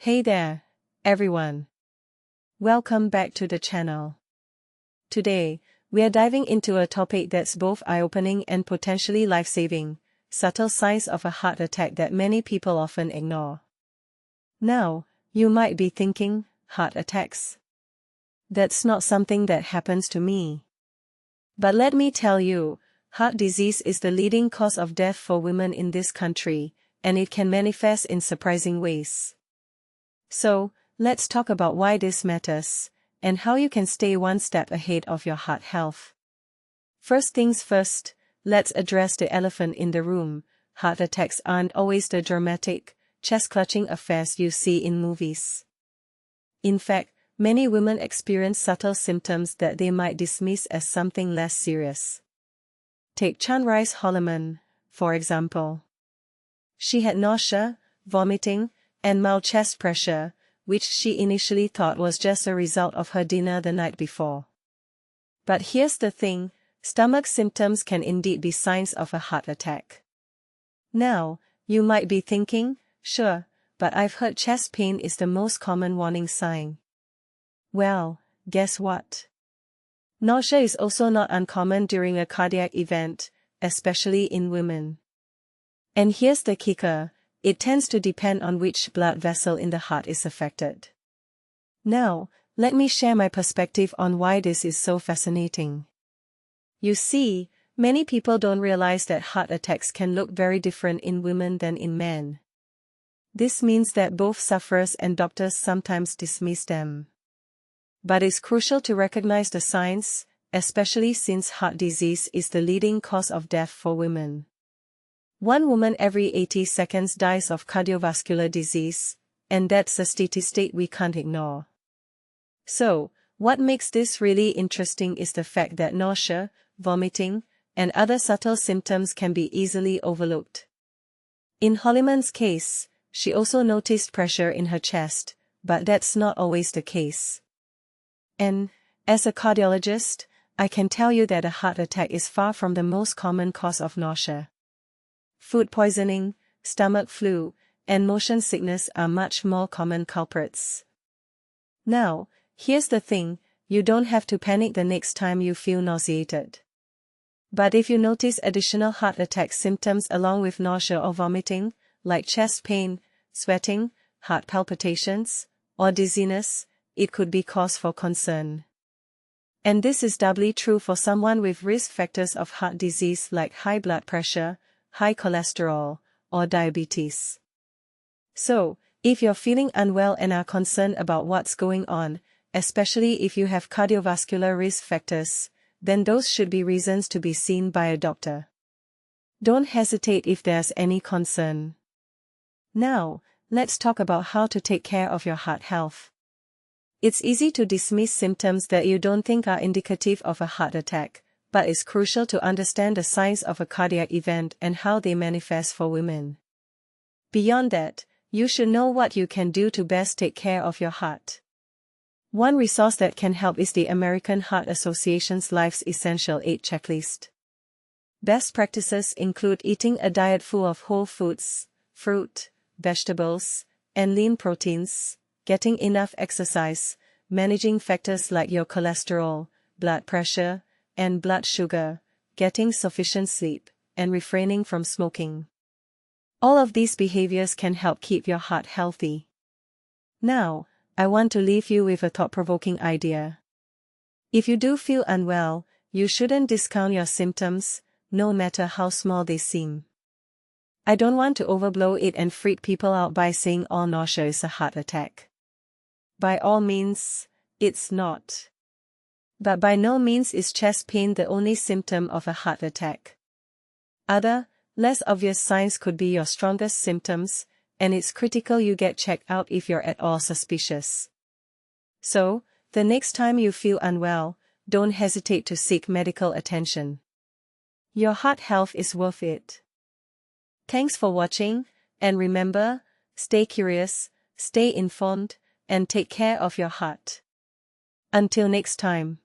Hey there, everyone. Welcome back to the channel. Today, we are diving into a topic that's both eye-opening and potentially life-saving: subtle signs of a heart attack that many people often ignore. Now, you might be thinking, heart attacks? That's not something that happens to me. But let me tell you, heart disease is the leading cause of death for women in this country, and it can manifest in surprising ways. So, let's talk about why this matters, and how you can stay one step ahead of your heart health. First things first, let's address the elephant in the room. Heart attacks aren't always the dramatic, chest-clutching affairs you see in movies. In fact, many women experience subtle symptoms that they might dismiss as something less serious. Take Chanrise Holloman, for example. She had nausea, vomiting, and mild chest pressure, which she initially thought was just a result of her dinner the night before. But here's the thing, stomach symptoms can indeed be signs of a heart attack. Now, you might be thinking, sure, but I've heard chest pain is the most common warning sign. Well, guess what? Nausea is also not uncommon during a cardiac event, especially in women. And here's the kicker, it tends to depend on which blood vessel in the heart is affected. Now, let me share my perspective on why this is so fascinating. You see, many people don't realize that heart attacks can look very different in women than in men. This means that both sufferers and doctors sometimes dismiss them. But it's crucial to recognize the signs, especially since heart disease is the leading cause of death for women. One woman every 80 seconds dies of cardiovascular disease, and that's a statistic we can't ignore. So, what makes this really interesting is the fact that nausea, vomiting, and other subtle symptoms can be easily overlooked. In Holloman's case, she also noticed pressure in her chest, but that's not always the case. And, as a cardiologist, I can tell you that a heart attack is far from the most common cause of nausea. Food poisoning, stomach flu, and motion sickness are much more common culprits. Now, here's the thing, you don't have to panic the next time you feel nauseated. But if you notice additional heart attack symptoms along with nausea or vomiting, like chest pain, sweating, heart palpitations, or dizziness, it could be cause for concern. And this is doubly true for someone with risk factors of heart disease like high blood pressure, high cholesterol, or diabetes. So, if you're feeling unwell and are concerned about what's going on, especially if you have cardiovascular risk factors, then those should be reasons to be seen by a doctor. Don't hesitate if there's any concern. Now, let's talk about how to take care of your heart health. It's easy to dismiss symptoms that you don't think are indicative of a heart attack, but it's crucial to understand the signs of a cardiac event and how they manifest for women. Beyond that, you should know what you can do to best take care of your heart. One resource that can help is the American Heart Association's Life's Essential 8 checklist. Best practices include eating a diet full of whole foods, fruit, vegetables, and lean proteins, getting enough exercise, managing factors like your cholesterol, blood pressure, and blood sugar, getting sufficient sleep, and refraining from smoking. All of these behaviors can help keep your heart healthy. Now, I want to leave you with a thought-provoking idea. If you do feel unwell, you shouldn't discount your symptoms, no matter how small they seem. I don't want to overblow it and freak people out by saying all nausea is a heart attack. By all means, it's not. But by no means is chest pain the only symptom of a heart attack. Other, less obvious signs could be your strongest symptoms, and it's critical you get checked out if you're at all suspicious. So, the next time you feel unwell, don't hesitate to seek medical attention. Your heart health is worth it. Thanks for watching, and remember, stay curious, stay informed, and take care of your heart. Until next time.